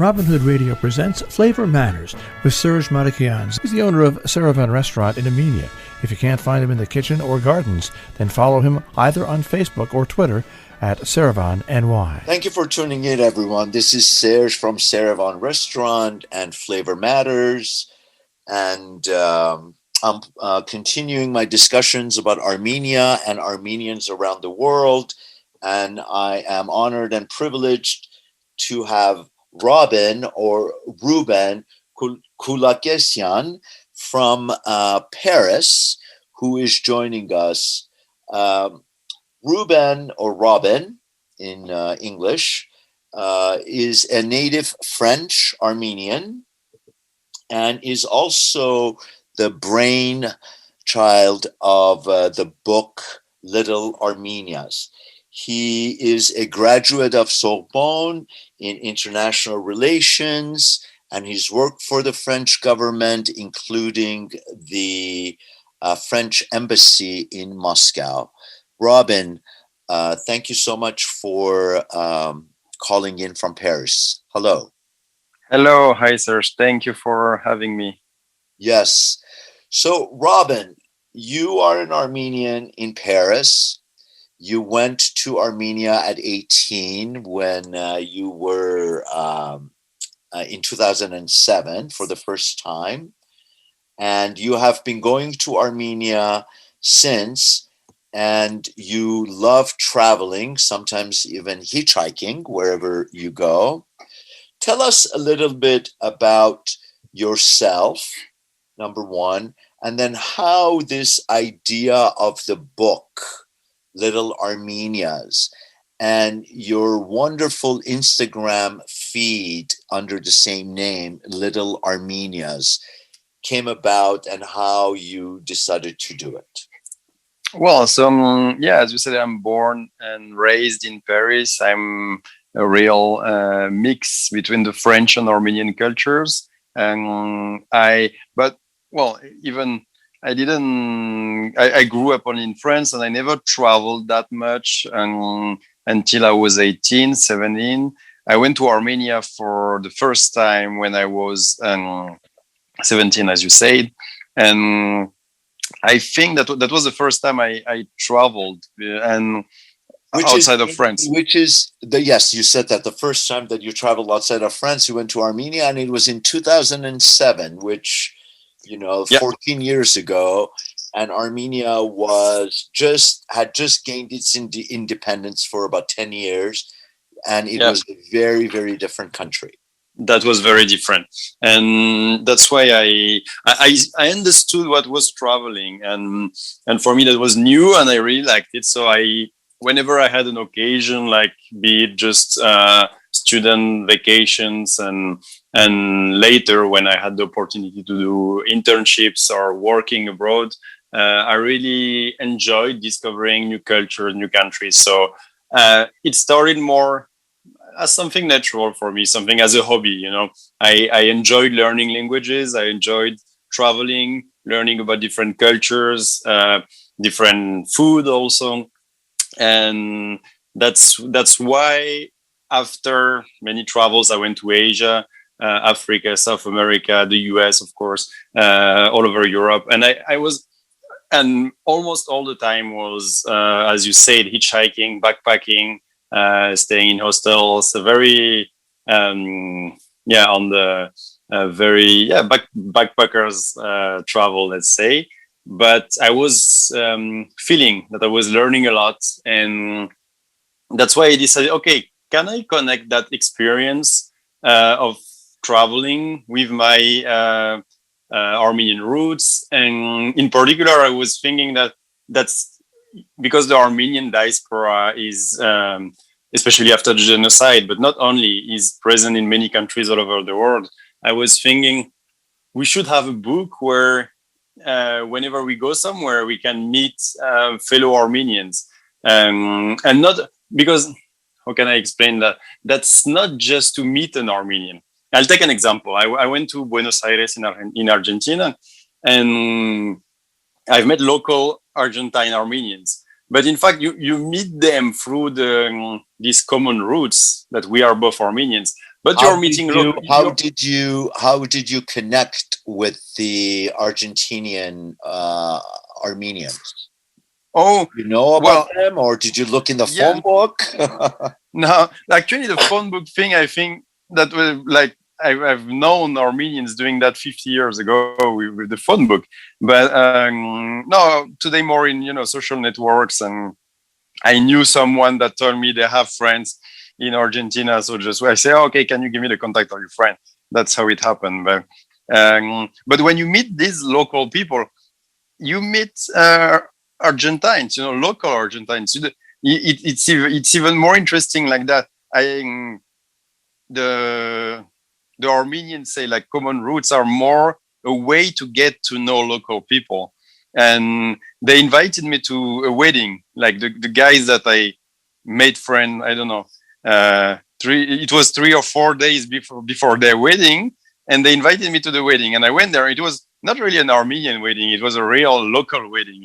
Robin Hood Radio presents Flavor Matters with Serge Madikians. He's the owner of Serges restaurant in Armenia. If you can't find him in the kitchen or gardens, then follow him either on Facebook or Twitter at Serges NY. Thank you for tuning in, everyone. This is Serge from Serges Restaurant and Flavor Matters. And I'm continuing my discussions about Armenia and Armenians around the world. And I am honored and privileged to have Robin or Ruben Koulaksezian from Paris, who is joining us. Ruben, or Robin in English, is a native French Armenian and is also the brainchild of the book Little Armenias. He is a graduate of Sorbonne in international relations, and he's worked for the French government, including the French embassy in Moscow. Robin, thank you so much for calling in from Paris. Hello. Hello. Hi, Serge. Thank you for having me. Yes. So, Robin, you are an Armenian in Paris. You went to Armenia at 18 when you were in 2007 for the first time. And you have been going to Armenia since, and you love traveling, sometimes even hitchhiking wherever you go. Tell us a little bit about yourself, number one, and then how this idea of the book, Little Armenias, and your wonderful Instagram feed under the same name, Little Armenias, came about and how you decided to do it. Well, so as you said, I'm born and raised in Paris. I'm a real mix between the French and Armenian cultures. And I grew up only in France, and I never traveled that much until I was 18, 17. I went to Armenia for the first time when I was 17, as you said. And I think that was the first time I traveled outside of France. Yes, you said that the first time that you traveled outside of France, you went to Armenia, and it was in 2007, which, 14 years ago, and Armenia had just gained its independence for about 10 years, and it was a very, very different country. That was very different, and that's why I understood what was traveling, and for me that was new, and I really liked it. So whenever I had an occasion, like be it just student vacations and later when I had the opportunity to do internships or working abroad, I really enjoyed discovering new cultures, new countries. So it started more as something natural for me, something as a hobby. I enjoyed learning languages. I enjoyed traveling, learning about different cultures, different food also. And that's why after many travels, I went to Asia, Africa, South America, the US, of course, all over Europe. And almost all the time was, as you said, hitchhiking, backpacking, staying in hostels, very, on the backpackers travel, let's say. But I was feeling that I was learning a lot. And that's why I decided, okay, can I connect that experience of traveling with my Armenian roots? And in particular, I was thinking that's because the Armenian diaspora is, especially after the genocide, but not only, is present in many countries all over the world. I was thinking we should have a book where whenever we go somewhere, we can meet fellow Armenians. And not because, how can I explain that? That's not just to meet an Armenian. I'll take an example. I went to Buenos Aires in Argentina, and I've met local Argentine Armenians. But in fact, you meet them through these common roots that we are both Armenians. But you're meeting how did you connect with the Argentinian Armenians? Oh, You know about them, or did you look in the phone book? No, actually, the phone book thing, I think that was like I've known Armenians doing that 50 years ago with the phone book, but no, today more in social networks, and I knew someone that told me they have friends in Argentina, so just I say, okay, can you give me the contact of your friend? That's how it happened. But when you meet these local people, you meet Argentines, local Argentines. It's even more interesting like that. The Armenians say like common roots are more a way to get to know local people, and they invited me to a wedding. Like the guys that I made friend, I don't know, it was 3 or 4 days before their wedding, and they invited me to the wedding, and I went there. It was not really an Armenian wedding; it was a real local wedding,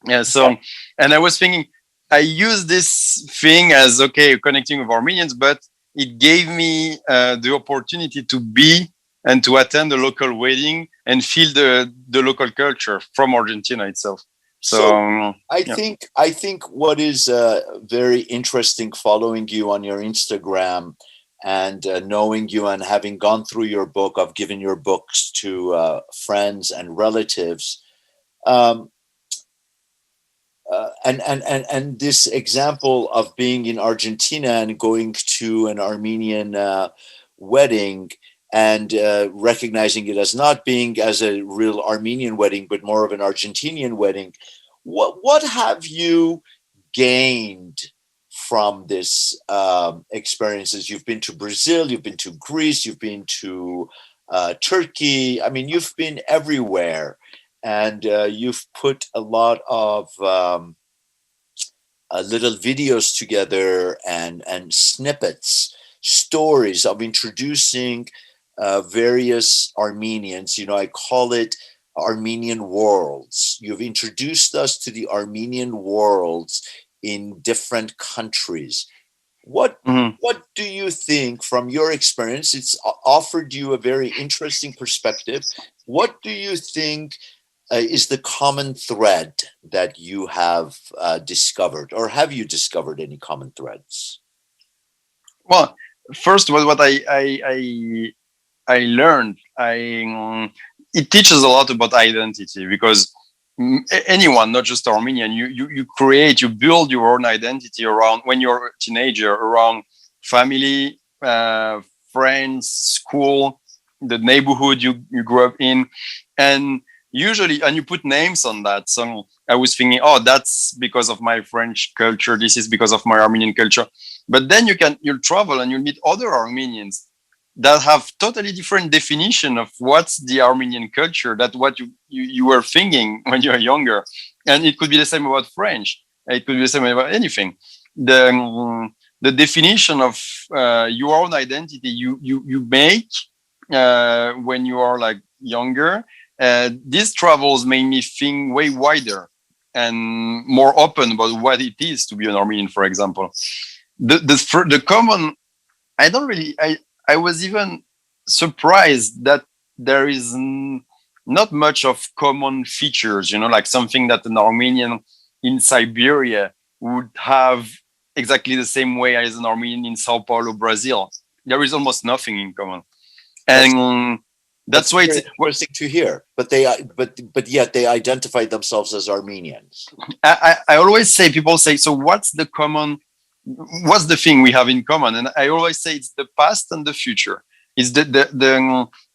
Yeah. So, and I was thinking, I use this thing as connecting with Armenians, but it gave me the opportunity to be and to attend a local wedding and feel the local culture from Argentina itself. So I think what is very interesting following you on your Instagram and knowing you and having gone through your book, of giving your books to friends and relatives. And this example of being in Argentina and going to an Armenian wedding and recognizing it as not being as a real Armenian wedding, but more of an Argentinian wedding. What have you gained from this experiences? You've been to Brazil, you've been to Greece, you've been to Turkey. I mean, you've been everywhere. And you've put a lot of little videos together and snippets, stories of introducing various Armenians. I call it Armenian worlds. You've introduced us to the Armenian worlds in different countries. What do you think from your experience? It's offered you a very interesting perspective. What do you think is the common thread that you have discovered, or have you discovered any common threads? Well, first was what I learned. It teaches a lot about identity, because anyone, not just Armenian, you build your own identity around, when you're a teenager, around family, friends, school, the neighborhood you grew up in, and usually, and you put names on that. So I was thinking, that's because of my French culture. This is because of my Armenian culture. But then you'll travel and you'll meet other Armenians that have totally different definition of what's the Armenian culture, that what you were thinking when you were younger. And it could be the same about French. It could be the same about anything. The definition of your own identity you make when you are like younger. These travels made me think way wider and more open about what it is to be an Armenian, for example. The common, I was even surprised that there is not much of common features, like something that an Armenian in Siberia would have exactly the same way as an Armenian in Sao Paulo, Brazil. There is almost nothing in common. And that's why it's interesting to hear. But yet they identify themselves as Armenians. I always say, people say, so what's the thing we have in common? And I always say it's the past and the future. It's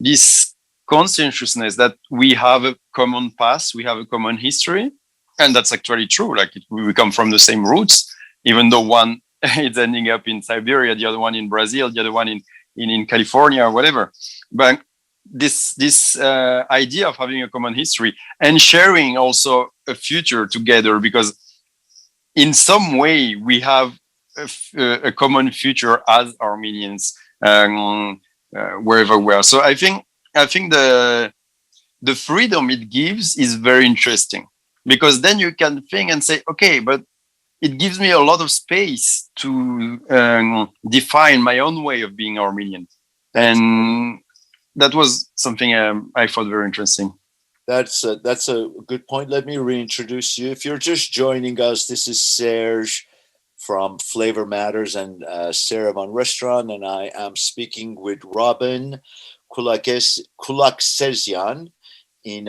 this consciousness that we have a common past, we have a common history, and that's actually true. Like we come from the same roots, even though one is ending up in Siberia, the other one in Brazil, the other one in California or whatever. But this idea of having a common history and sharing also a future together, because in some way we have a common future as Armenians, wherever we are. So I think the freedom it gives is very interesting, because then you can think and say, okay, but it gives me a lot of space to define my own way of being Armenian, and that was something I thought very interesting. That's a good point. Let me reintroduce you. If you're just joining us, this is Serge from Flavor Matters and Servan Restaurant, and I am speaking with Robin Koulaksezian in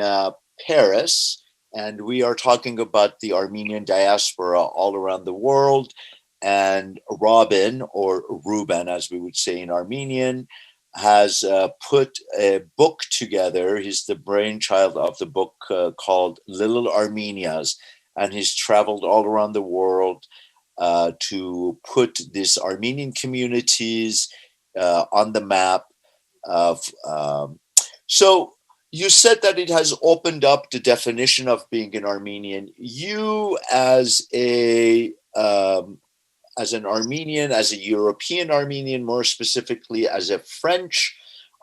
Paris, and we are talking about the Armenian diaspora all around the world. And Robin, or Ruben, as we would say in Armenian, has put a book together. He's the brainchild of the book called Little Armenias, and he's traveled all around the world to put these Armenian communities on the map. So you said that it has opened up the definition of being an Armenian. You, as an Armenian, as a European Armenian, more specifically as a French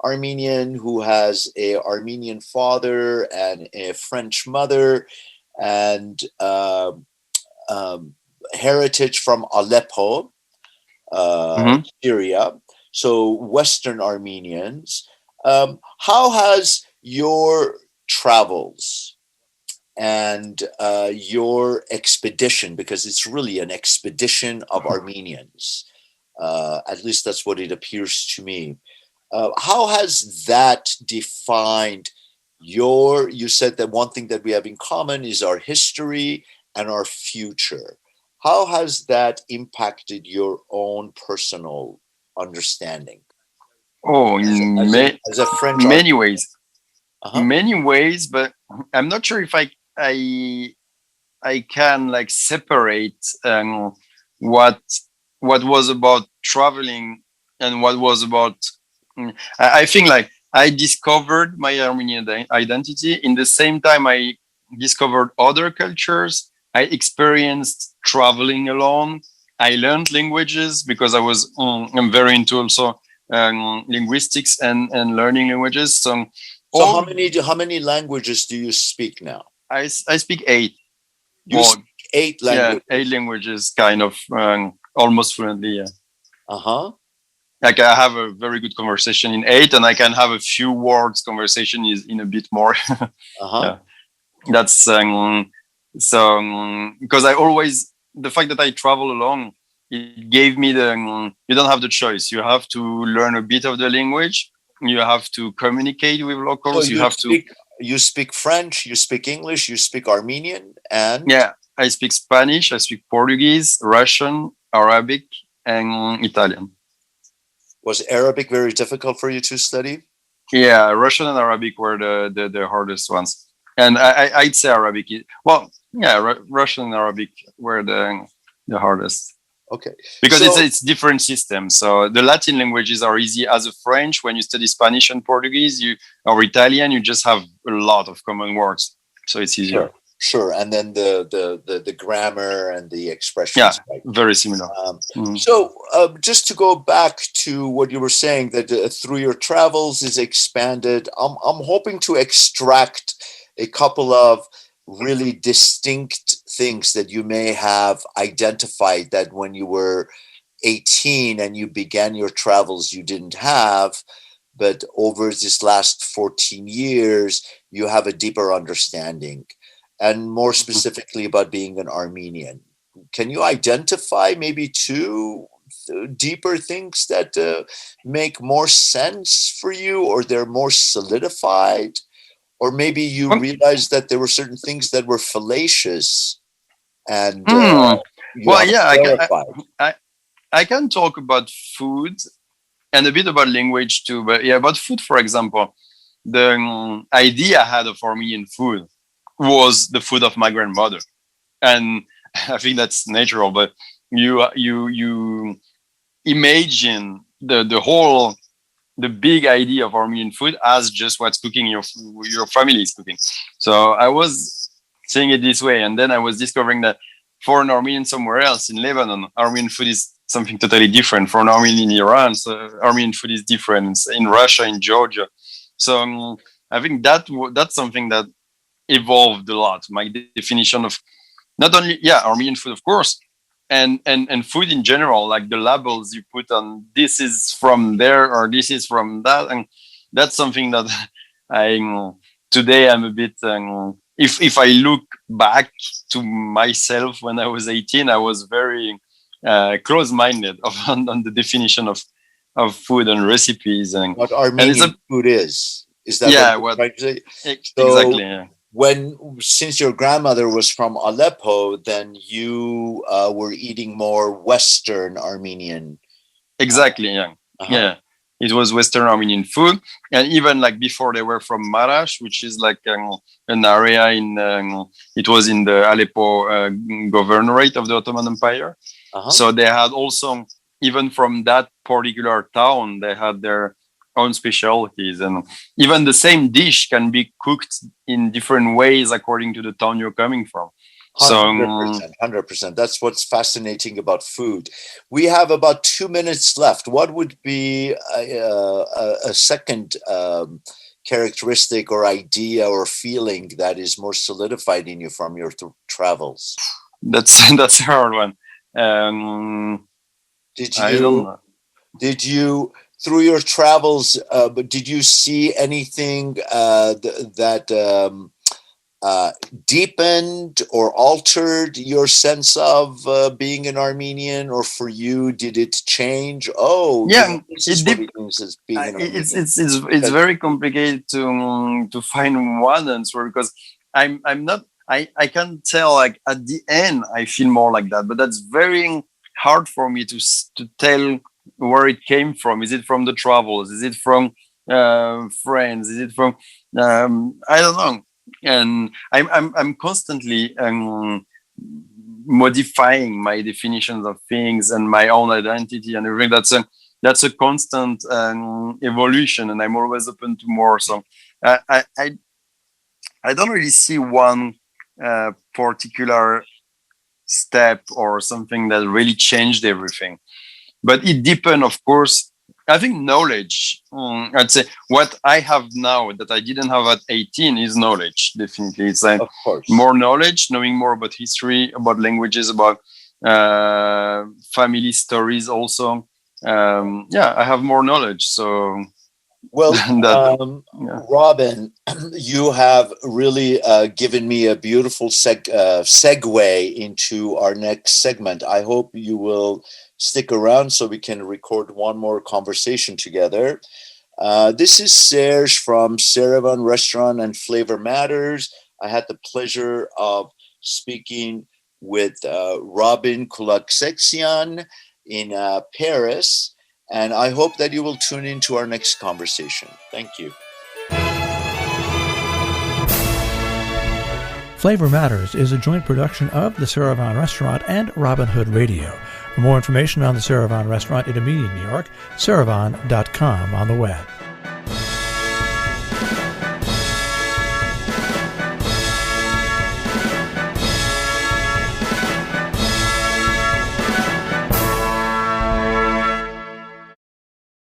Armenian who has a Armenian father and a French mother, and heritage from Aleppo, Syria. So Western Armenians. How has your travels and your expedition, because it's really an expedition of Armenians, at least that's what it appears to me, how has that defined you said that one thing that we have in common is our history and our future. How has that impacted your own personal understanding? Oh, as a French many ways. Uh-huh. Many ways, but I'm not sure if I can like separate what was about traveling and what was about. I think like I discovered my Armenian identity in the same time I discovered other cultures. I experienced traveling alone. I learned languages because I'm very into also linguistics and learning languages. So how many languages do you speak now? I speak 8. You speak 8 languages? Yeah, 8 languages, kind of almost fluently. Yeah. Like I have a very good conversation in 8, and I can have a few words conversation in a bit more. Yeah. That's because the fact that I travel alone, it gave me you don't have the choice. You have to learn a bit of the language. You have to communicate with locals. So you speak French, you speak English, you speak Armenian, and I speak Spanish, I speak Portuguese, Russian, Arabic, and Italian. Was Arabic very difficult for you to study? Yeah, Russian and Arabic were the hardest ones, and I'd say Arabic. Russian and Arabic were the hardest. Okay. Because it's different systems. So the Latin languages are easy. As a French, when you study Spanish and Portuguese, or Italian, you just have a lot of common words. So it's easier. Sure. And then the grammar and the expressions. Yeah, very similar. So just to go back to what you were saying, that through your travels is expanded, I'm hoping to extract a couple of really distinct things that you may have identified that when you were 18 and you began your travels you didn't have, but over this last 14 years you have a deeper understanding, and more specifically about being an Armenian. Can you identify maybe 2 deeper things that make more sense for you, or they're more solidified? Or maybe you realized that there were certain things that were fallacious, and I can talk about food and a bit about language too. But about food, for example, the idea I had of Armenian food was the food of my grandmother, and I think that's natural. But you imagine the big idea of Armenian food as just what's cooking your family is cooking. So I was seeing it this way, and then I was discovering that for an Armenian somewhere else in Lebanon, Armenian food is something totally different. For an Armenian in Iran, so Armenian food is different. In Russia, in Georgia. So I think that's something that evolved a lot. My definition of not only Armenian food, of course, and food in general, like the labels you put on, this is from there or this is from that, and that's something that today I'm a bit if I look back to myself when I was 18, I was very close-minded on the definition of food and recipes, and what Armenian food is that what you're trying to say? Exactly. Yeah. Since your grandmother was from Aleppo, then you were eating more Western Armenian. Exactly. Yeah. Yeah. It was Western Armenian food, and even like before they were from Marash, which is like an area it was in the Aleppo governorate of the Ottoman Empire. So they had also, even from that particular town, they had their own specialties, and even the same dish can be cooked in different ways according to the town you're coming from. 100%. That's what's fascinating about food. We have about 2 minutes left. What would be a second characteristic or idea or feeling that is more solidified in you from your travels? That's a hard one. Did you through your travels? But did you see anything that deepened or altered your sense of being an Armenian, or for you, did it change? It's very complicated to find one answer, because I'm not. I can tell, like at the end I feel more like that, but that's very hard for me to tell where it came from. Is it from the travels? Is it from friends? Is it from I don't know. And I'm constantly modifying my definitions of things and my own identity and everything. That's a constant evolution, and I'm always open to more. So I don't really see one particular step or something that really changed everything, but it deepened, of course. I think knowledge, I'd say what I have now that I didn't have at 18 is knowledge. Definitely. It's like more knowledge, knowing more about history, about languages, about family stories also. I have more knowledge. So, well, Robin, you have really given me a beautiful segue into our next segment. I hope you will stick around so we can record one more conversation together. This is Serge from Serges Restaurant and Flavor Matters. I had the pleasure of speaking with Robin Koulaksezian in Paris, and I hope that you will tune into our next conversation. Thank you. Flavor Matters is a joint production of the Serges Restaurant and Robin Hood Radio. For more information on the Serges Restaurant in Armenia, New York, serges.com on the web.